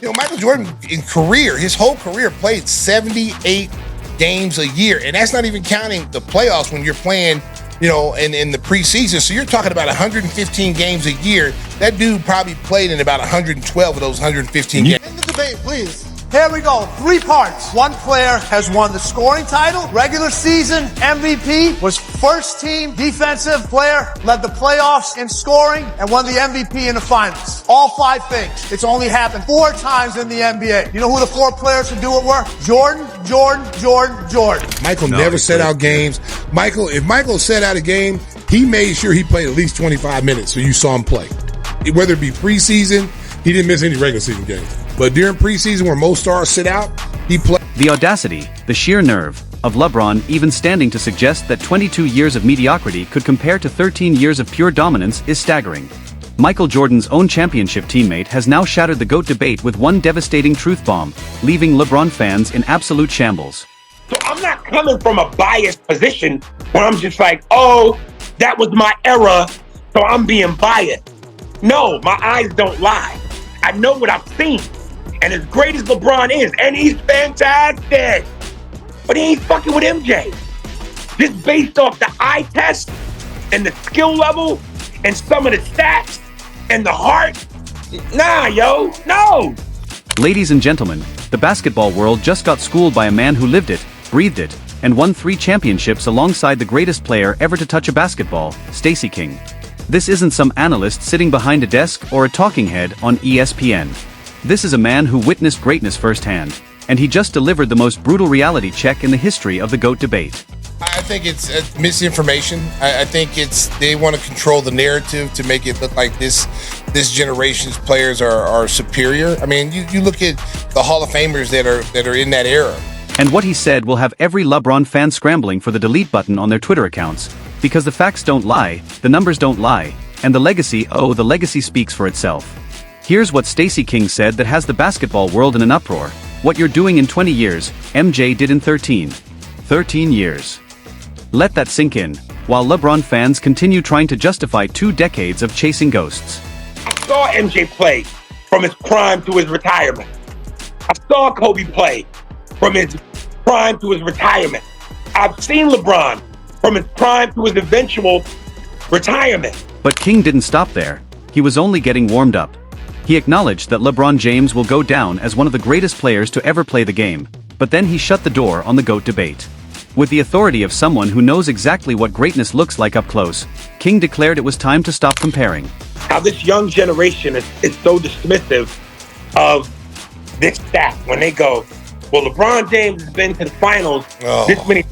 Michael Jordan in career, his whole career played 78 games a year. And that's not even counting the playoffs when you're playing, in the preseason. So you're talking about 115 games a year. That dude probably played in about 112 of those 115 games. End the debate, please. Here we go. 3 parts. One player has won the scoring title. Regular season MVP, was first team defensive player, led the playoffs in scoring, and won the MVP in the finals. All 5 things. It's only happened 4 times in the NBA. You know who the 4 players who do it were? Jordan. Michael never set out games. If Michael set out a game, he made sure he played at least 25 minutes so you saw him play. Whether it be preseason, he didn't miss any regular season games. But during preseason, where most stars sit out, he played. The audacity, the sheer nerve, of LeBron even standing to suggest that 22 years of mediocrity could compare to 13 years of pure dominance is staggering. Michael Jordan's own championship teammate has now shattered the GOAT debate with one devastating truth bomb, leaving LeBron fans in absolute shambles. So I'm not coming from a biased position where I'm just like, oh, that was my era, so I'm being biased. No, my eyes don't lie. I know what I've seen. And as great as LeBron is, and he's fantastic, but he ain't fucking with MJ. Just based off the eye test and the skill level and some of the stats and the heart, nah, yo, no. Ladies and gentlemen, the basketball world just got schooled by a man who lived it, breathed it, and won 3 championships alongside the greatest player ever to touch a basketball, Stacey King. This isn't some analyst sitting behind a desk or a talking head on ESPN. This is a man who witnessed greatness firsthand, and he just delivered the most brutal reality check in the history of the GOAT debate. I think it's misinformation. I think they want to control the narrative to make it look like this generation's players are superior. I mean, you look at the Hall of Famers that are in that era. And what he said will have every LeBron fan scrambling for the delete button on their Twitter accounts, because the facts don't lie, the numbers don't lie, and the legacy speaks for itself. Here's what Stacey King said that has the basketball world in an uproar. What you're doing in 20 years, MJ did in 13 years. Let that sink in, while LeBron fans continue trying to justify 2 decades of chasing ghosts. I saw MJ play from his prime to his retirement. I saw Kobe play from his prime to his retirement. I've seen LeBron from his prime to his eventual retirement. But King didn't stop there. He was only getting warmed up. He acknowledged that LeBron James will go down as one of the greatest players to ever play the game, but then he shut the door on the GOAT debate. With the authority of someone who knows exactly what greatness looks like up close, King declared it was time to stop comparing. How this young generation is so dismissive of this stat when they go, well, LeBron James has been to the finals this many,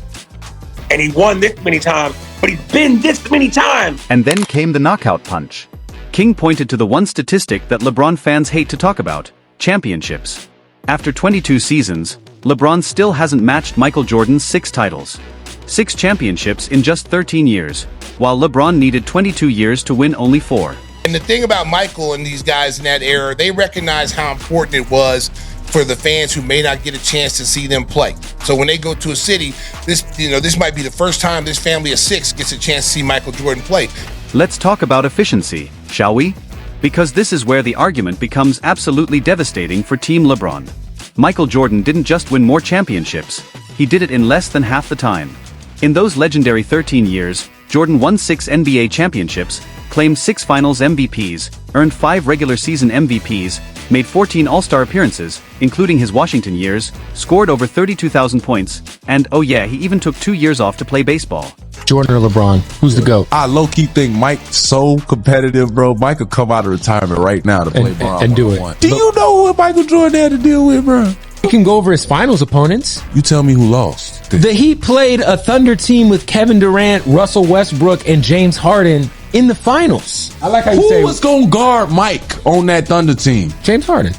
and he won this many times, but he's been this many times. And then came the knockout punch. King pointed to the one statistic that LeBron fans hate to talk about: championships. After 22 seasons, LeBron still hasn't matched Michael Jordan's 6 titles. 6 championships in just 13 years, while LeBron needed 22 years to win only 4. And the thing about Michael and these guys in that era, they recognize how important it was for the fans who may not get a chance to see them play. So when they go to a city, this might be the first time this family of 6 gets a chance to see Michael Jordan play. Let's talk about efficiency, shall we? Because this is where the argument becomes absolutely devastating for Team LeBron. Michael Jordan didn't just win more championships, he did it in less than half the time. In those legendary 13 years, Jordan won 6 NBA championships, claimed 6 finals MVPs, earned 5 regular season MVPs, made 14 All-Star appearances, including his Washington years, scored over 32,000 points, and oh yeah, he even took 2 years off to play baseball. Jordan or LeBron, who's the GOAT? I low-key think Mike's so competitive, bro. Mike could come out of retirement right now to play Bron and do it. Do you know what Michael Jordan had to deal with, bro? He can go over his finals opponents. You tell me who lost. The Heat played a Thunder team with Kevin Durant, Russell Westbrook, and James Harden in the finals. I like how you say who was going to guard Mike on that Thunder team? James Harden.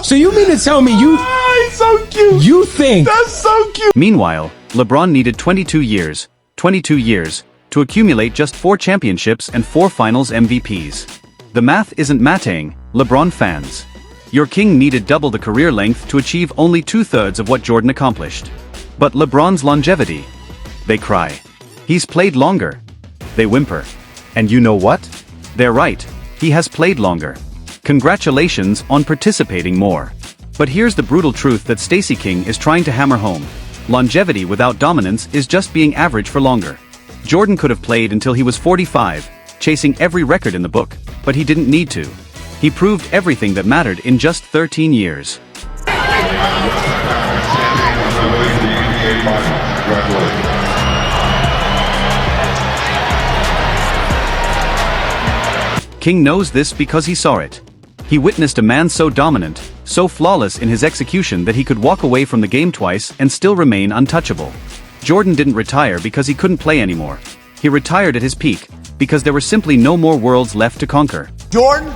So you mean to tell me he's so cute. You think that's so cute? Meanwhile, LeBron needed 22 years to accumulate just 4 championships and 4 finals MVPs. The math isn't matting, LeBron fans. Your king needed double the career length to achieve only 2/3 of what Jordan accomplished. But LeBron's longevity? They cry. He's played longer. They whimper. And you know what? They're right, he has played longer. Congratulations on participating more. But here's the brutal truth that Stacey King is trying to hammer home. Longevity without dominance is just being average for longer. Jordan could have played until he was 45, chasing every record in the book, but he didn't need to. He proved everything that mattered in just 13 years. King knows this because he saw it. He witnessed a man so dominant, so flawless in his execution that he could walk away from the game twice and still remain untouchable. Jordan didn't retire because he couldn't play anymore. He retired at his peak, because there were simply no more worlds left to conquer. Jordan.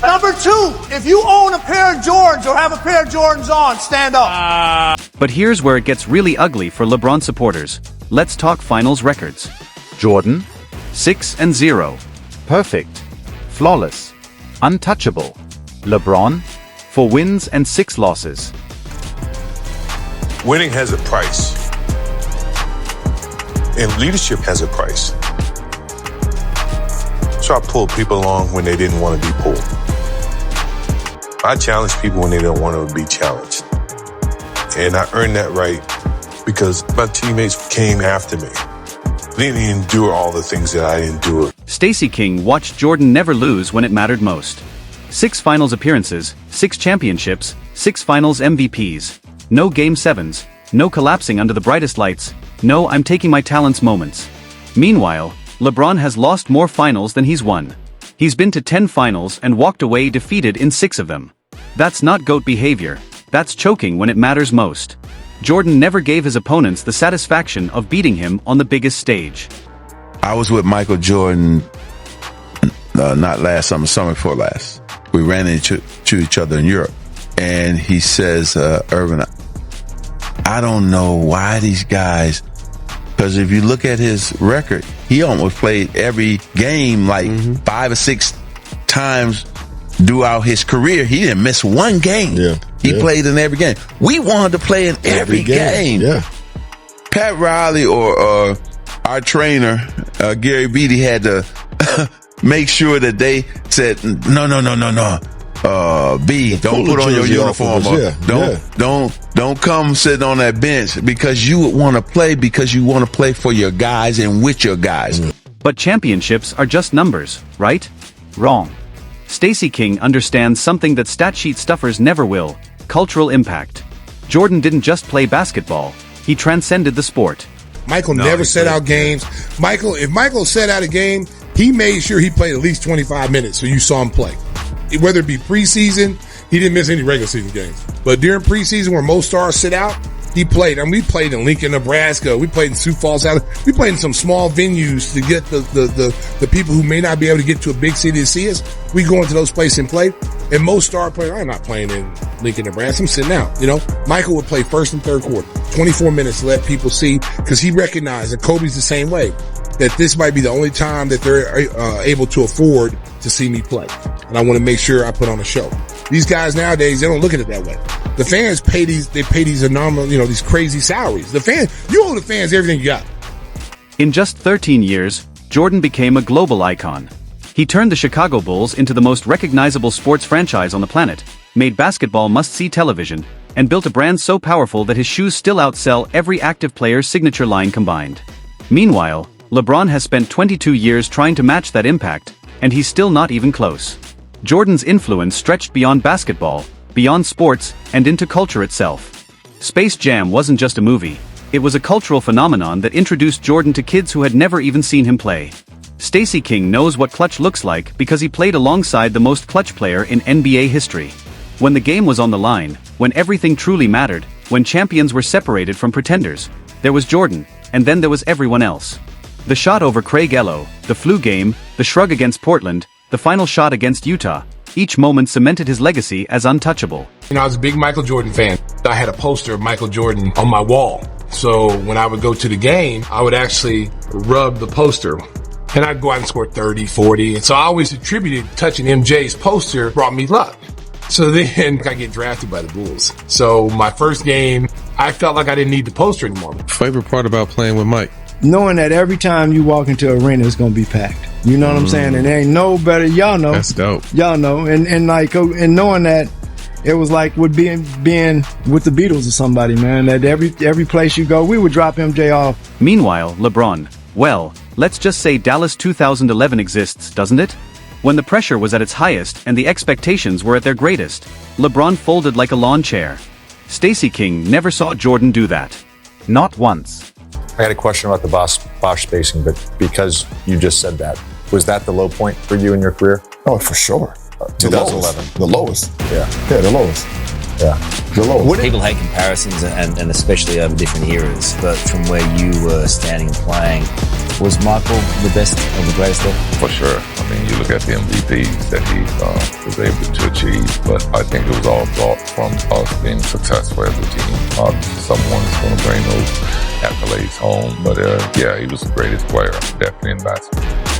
Number 2, if you own a pair of Jordans or have a pair of Jordans on, stand up. But here's where it gets really ugly for LeBron supporters. Let's talk finals records. Jordan, 6-0. perfect, flawless, untouchable. LeBron, 4 wins and 6 losses. Winning has a price, and leadership has a price. So I pulled people along when they didn't want to be pulled. I challenge people when they don't want to be challenged. And I earned that right because my teammates came after me. They didn't endure all the things that I endured. Stacey King watched Jordan never lose when it mattered most. 6 finals appearances, 6 championships, 6 finals MVPs. No Game 7s, no collapsing under the brightest lights, no I'm taking my talents moments. Meanwhile, LeBron has lost more finals than he's won. He's been to 10 finals and walked away defeated in 6 of them. That's not GOAT behavior, that's choking when it matters most. Jordan never gave his opponents the satisfaction of beating him on the biggest stage. I was with Michael Jordan, not last summer, summer before last. We ran into each other in Europe. And he says, Irvin, I don't know why these guys, because if you look at his record, he almost played every game like 5 or 6 times throughout his career. He didn't miss one game. He played in every game. We wanted to play in every game. Pat Riley or our trainer, Gary Beatty, had to make sure that they said, no. B, don't put on your uniform. Don't come sitting on that bench because you want to play because you want to play for your guys and with your guys. But championships are just numbers, right? Wrong. Stacey King understands something that stat sheet stuffers never will: cultural impact. Jordan didn't just play basketball, he transcended the sport. Michael never set out games. If Michael set out a game, he made sure he played at least 25 minutes so you saw him play. Whether it be preseason, he didn't miss any regular season games. But during preseason where most stars sit out, he played. I mean, we played in Lincoln, Nebraska. We played in Sioux Falls. We played in some small venues to get the people who may not be able to get to a big city to see us. We go into those places and play. And most star players, I'm not playing in Lincoln, Nebraska. I'm sitting out. You know, Michael would play first and third quarter, 24 minutes to let people see, because he recognized, and Kobe's the same way, that this might be the only time that they're able to afford to see me play. And I want to make sure I put on a show. These guys nowadays, they don't look at it that way. The fans pay these anomalous, these crazy salaries. The fans, you owe the fans everything you got. In just 13 years, Jordan became a global icon. He turned the Chicago Bulls into the most recognizable sports franchise on the planet, made basketball must-see television, and built a brand so powerful that his shoes still outsell every active player's signature line combined. Meanwhile, LeBron has spent 22 years trying to match that impact, and he's still not even close. Jordan's influence stretched beyond basketball, beyond sports, and into culture itself. Space Jam wasn't just a movie, it was a cultural phenomenon that introduced Jordan to kids who had never even seen him play. Stacey King knows what clutch looks like because he played alongside the most clutch player in NBA history. When the game was on the line, when everything truly mattered, when champions were separated from pretenders, there was Jordan, and then there was everyone else. The shot over Craig Ello, the flu game, the shrug against Portland, the final shot against Utah, each moment cemented his legacy as untouchable. I was a big Michael Jordan fan. I had a poster of Michael Jordan on my wall. So when I would go to the game, I would actually rub the poster. And I'd go out and score 30, 40. And so I always attributed touching MJ's poster brought me luck. So then I get drafted by the Bulls. So my first game, I felt like I didn't need the poster anymore. Favorite part about playing with Mike? knowing that every time you walk into an arena, it's gonna be packed. You know what I'm saying? And there ain't no better. Y'all know. That's dope. Y'all know. And knowing that it was like with being with the Beatles or somebody, man. That every place you go, we would drop MJ off. Meanwhile, LeBron, well, let's just say Dallas 2011 exists, doesn't it? When the pressure was at its highest and the expectations were at their greatest, LeBron folded like a lawn chair. Stacey King never saw Jordan do that. Not once. I had a question about the Bosch spacing, but because you just said that, was that the low point for you in your career? Oh, for sure. 2011. The lowest. Yeah, the lowest. Yeah, the lowest. People hate comparisons, and especially over different eras. But from where you were standing and playing, was Michael the best or the greatest ever? For sure. I mean, you look at the MVPs that he was able to achieve, but I think it was all brought from us being successful as a team. Someone's going to bring those accolades home, but yeah, he was the greatest player, definitely in basketball.